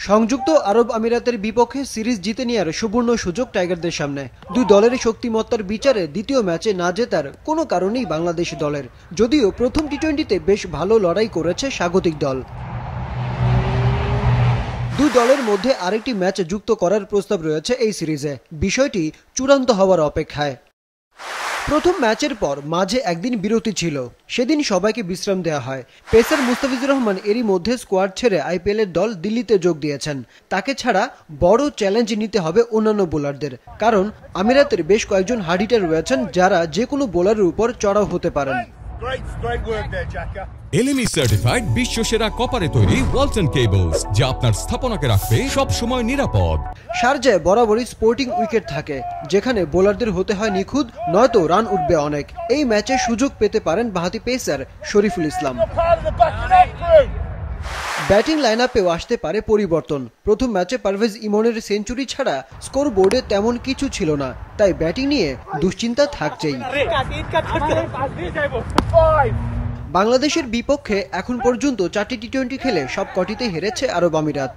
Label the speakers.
Speaker 1: সংযুক্ত আরব আমিরাতের বিপক্ষে সিরিজ জিতে নেওয়ার সুবর্ণ সুযোগ টাইগারদের সামনে। দুই দলের শক্তিমত্তার বিচারে দ্বিতীয় ম্যাচে না জেতার কোনো কারণেই বাংলাদেশ দলের, যদিও প্রথম টি-20তে বেশ ভালো লড়াই করেছে স্বাগতিক দল। দুই দলের মধ্যে আরেকটি ম্যাচ যুক্ত করার প্রস্তাব রয়েছে এই সিরিজে, বিষয়টি চূড়ান্ত হওয়ার অপেক্ষায়। প্রথম ম্যাচের পর মাঝে একদিন বিরতি ছিল, সেদিন সবাইকে বিশ্রাম দেওয়া হয়। পেসার মুস্তাফিজুর রহমান এরই মধ্যে স্কোয়াড ছেড়ে আইপিএলের দল দিল্লিতে যোগ দিয়েছেন। তাকে ছাড়া বড় চ্যালেঞ্জ নিতে হবে অন্যান্য বোলারদের, কারণ আমিরাতের বেশ কয়েকজন হার্ড হিটার রয়েছেন যারা যে কোনো বোলারের উপর চড়াও হতে পারেন।
Speaker 2: এলএমই সার্টিফাইড বিশ্বসেরা কপারে তৈরি ওয়ালটন কেবলস, যা আপনার স্থাপনাকে রাখবে সব সময় নিরাপদ।
Speaker 1: শারজায় বরাবরই স্পোর্টিং উইকেট থাকে, যেখানে বোলারদের হতে হয় নিখুঁত, নয়তো রান উঠবে অনেক। এই ম্যাচে সুযোগ পেতে পারেন বাঁহাতি pacer Shariful Islam. Batting line আপেও আসতে পারে পরিবর্তন। প্রথম ম্যাচে পারভেজ ইমনের সেঞ্চুরি ছাড়া স্কোর বোর্ডে তেমন কিছু ছিল না, তাই ব্যাটিং নিয়ে দুশ্চিন্তা থাকছেই। বাংলাদেশের বিপক্ষে এখন পর্যন্ত 4টি টি-20 খেলে সব কটিতে হেরেছে আরব আমিরাত।